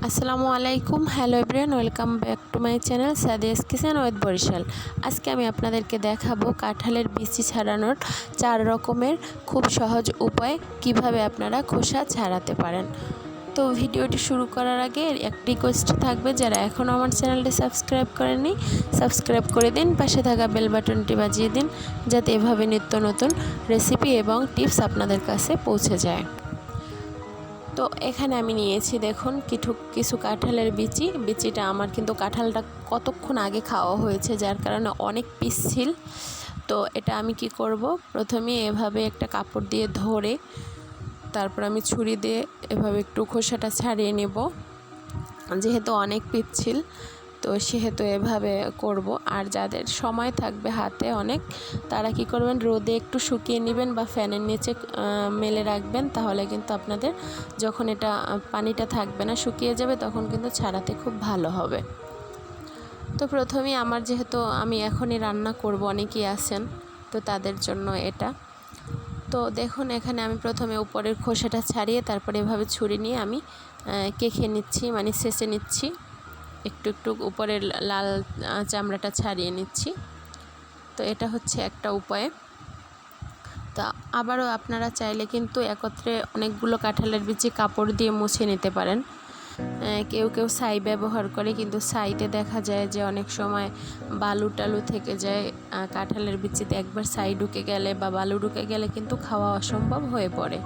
আসসালামু আলাইকুম, hello everyone, welcome back to my channel Sadia's kitchen with Barishal. আজকে আমি আপনাদেরকে দেখাবো কাঁঠালের বিচি ছাড়ানোর 4 রকমের খুব সহজ উপায় কিভাবে আপনারা খোসা ছাড়াতে পারেন। তো ভিডিওটি শুরু করার আগে একটা রিকোয়েস্ট থাকবে, যারা এখনও আমার চ্যানেলটি সাবস্ক্রাইব করেননি সাবস্ক্রাইব করে দিন, পাশে থাকা বেল বাটনটি বাজিয়ে দিন যাতে এভাবে নিত্য নতুন রেসিপি এবং টিপস আপনাদের কাছে পৌঁছে যায়। তো এখানে আমি নিয়েছি দেখুন কিছু কাঁঠালের বিচিটা আমার কিন্তু কাঁঠালটা কতক্ষণ আগে খাওয়া হয়েছে, যার কারণে অনেক পিচ্ছিল। তো এটা আমি কি করব, প্রথমে এভাবে একটা কাপড় দিয়ে ধরে তারপর আমি ছুরি দিয়ে এভাবে একটু খোসাটা ছাড়িয়ে নেব, যেহেতু অনেক পিচ্ছিল তো সেহেতু এভাবে করব। আর যাদের সময় থাকবে হাতে অনেক, তারা কি করবেন, রোদে একটু শুকিয়ে নেবেন বা ফ্যানের নিচে মেলে রাখবেন, তাহলে কিন্তু আপনাদের যখন এটা পানিটা থাকবে না, শুকিয়ে যাবে, তখন কিন্তু ছাড়াতে খুব ভালো হবে। তো প্রথমেই আমার যেহেতু আমি এখনই রান্না করব, অনেকেই আছেন তো তাদের জন্য এটা। তো দেখুন এখানে আমি প্রথমে উপরের খোসাটা ছাড়িয়ে তারপরে এভাবে ছুরি নিয়ে আমি কেখে নিচ্ছি, মানে ছেঁচে নিচ্ছি, একটু একটু উপরের লাল চামড়াটা ছাড়িয়ে নিচ্ছি। তো এটা হচ্ছে একটা উপায়। তা আবারও আপনারা চাইলে কিন্তু একত্রে অনেকগুলো কাঁঠালের বিচি কাপড় দিয়ে মুছে নিতে পারেন। কেউ কেউ ছাই ব্যবহার করে, কিন্তু ছাইতে দেখা যায় যে অনেক সময় বালু টালু থেকে যায় কাঁঠালের বিচিতে। একবার ছাই ঢুকে গেলে বা বালু ঢুকে গেলে কিন্তু খাওয়া অসম্ভব হয়ে পড়ে।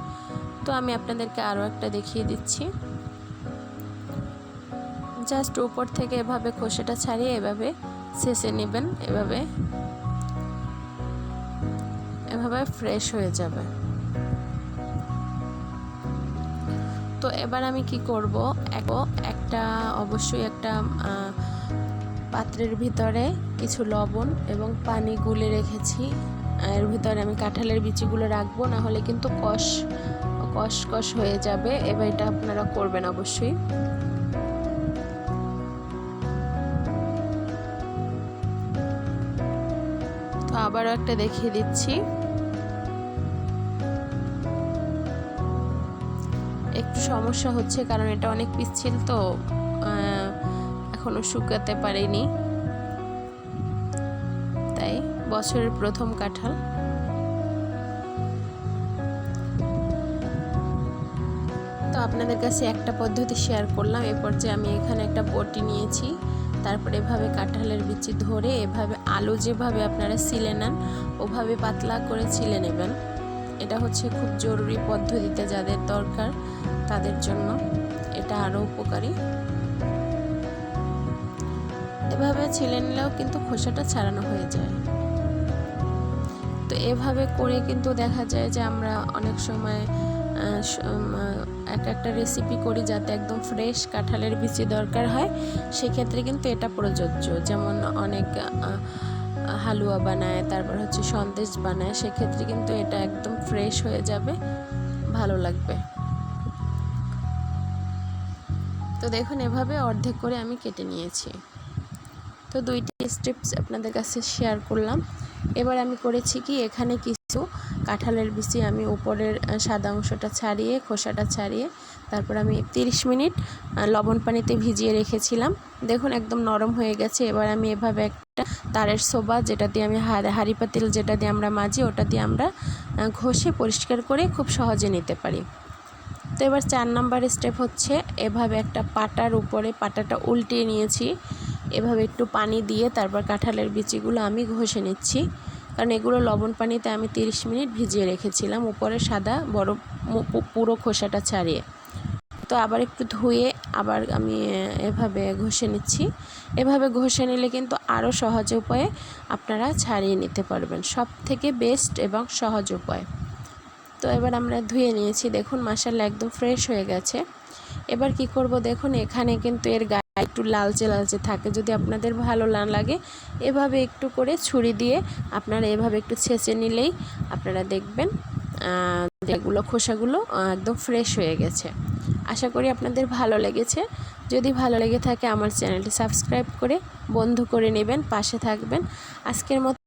তো আমি আপনাদেরকে আরও একটা দেখিয়ে দিচ্ছি। জাস্ট উপর থেকে এভাবে খোসাটা ছাড়িয়ে এভাবে ছেঁচে নেবেন, এভাবে ফ্রেশ হয়ে যাবে। তো এবার আমি কি করব, অবশ্যই একটা পাত্রের ভিতরে কিছু লবণ এবং পানি গুলে রেখেছি, এর ভিতরে আমি কাঁঠালের বিচিগুলো রাখবো, না হলে কিন্তু কষ হয়ে যাবে। এবার এটা আপনারা করবেন অবশ্যই। তো আবারও একটা দেখিয়ে দিচ্ছি। একটু সমস্যা হচ্ছে কারণ এটা অনেক পিচ্ছিল, তো এখনো শুকাতে পারিনি, তাই বছরের প্রথম কাঁঠাল। তো আপনাদের কাছে একটা পদ্ধতি শেয়ার করলাম। এরপর যে আমি এখানে একটা বটি নিয়েছি, তারপরে এভাবে কাঁঠালের বিচি ধরে এভাবে আলু যেভাবে আপনারা ছিলে নেন ওভাবে পাতলা করে ছিলে নেবেন। এটা হচ্ছে খুব জরুরি পদ্ধতিতে, যাদের দরকার তাদের জন্য এটা আরও উপকারী। এভাবে ছিলে নিলেও কিন্তু খোসাটা ছাড়ানো হয়ে যায়। তো এভাবে করে কিন্তু দেখা যায় যে আমরা অনেক সময় একটা রেসিপি করি যাতে একদম ফ্রেশ কাঁঠালের বিচি দরকার হয়, সেক্ষেত্রে কিন্তু এটা প্রযোজ্য। যেমন অনেক হালুয়া বানায়, তারপর হচ্ছে সন্দেশ বানায়, সেক্ষেত্রে কিন্তু এটা একদম ফ্রেশ হয়ে যাবে, ভালো লাগবে। তো দেখুন এভাবে অর্ধেক করে আমি কেটে নিয়েছি। তো দুইটি স্টেপস আপনাদের কাছে শেয়ার করলাম। এবার আমি করেছি কি, এখানে কিছু কাঁঠালের বিচি আমি উপরের সাদা অংশটা ছাড়িয়ে খোসাটা ছাড়িয়ে তারপর আমি 30 মিনিট লবণ পানিতে ভিজিয়ে রেখেছিলাম। দেখুন একদম নরম হয়ে গেছে। এবার আমি এভাবে একটা তারের সোবা, যেটা দিয়ে আমি হাঁড়ি পাতিল যেটা দিয়ে আমরা মাজি, ওটা দিয়ে আমরা ঘষে পরিষ্কার করে খুব সহজে নিতে পারি। তো এবার 4 নম্বর স্টেপ হচ্ছে, এভাবে একটা পাটার উপরে পাটাটা উল্টিয়ে নিয়েছি, এভাবে একটু পানি দিয়ে তারপর কাঁঠালের বিচিগুলো আমি ঘষে নিচ্ছি, কারণ এগুলো লবণ পানিতে আমি 30 মিনিট ভিজিয়ে রেখেছিলাম উপরে সাদা বড় পুরো খোসাটা ছাড়িয়ে। তো আবার একটু ধুয়ে আবার আমি এভাবে ঘষে নিচ্ছি। এভাবে ঘষে নিলে কিন্তু আরও সহজ উপায়ে আপনারা ছাড়িয়ে নিতে পারবেন, সব থেকে বেস্ট এবং সহজ উপায়। তো এবার আমরা ধুয়ে নিয়েছি, দেখুন মাশাআল্লাহ একদম ফ্রেশ হয়ে গেছে। এবার কি করব, দেখুন এখানে কিন্তু এর গায়ে একটু লালচে লালচে থাকে, যদি আপনাদের ভালো না লাগে এভাবে একটু করে ছুরি দিয়ে আপনারা এভাবে একটু ছেঁচে নিলেই আপনারা দেখবেন যেগুলো খোসাগুলো একদম ফ্রেশ হয়ে গেছে। আশা করি আপনাদের ভালো লেগেছে। যদি ভালো লেগে থাকে আমার চ্যানেলটি সাবস্ক্রাইব করে বন্ধু করে নেবেন, পাশে থাকবেন। আজকের মতো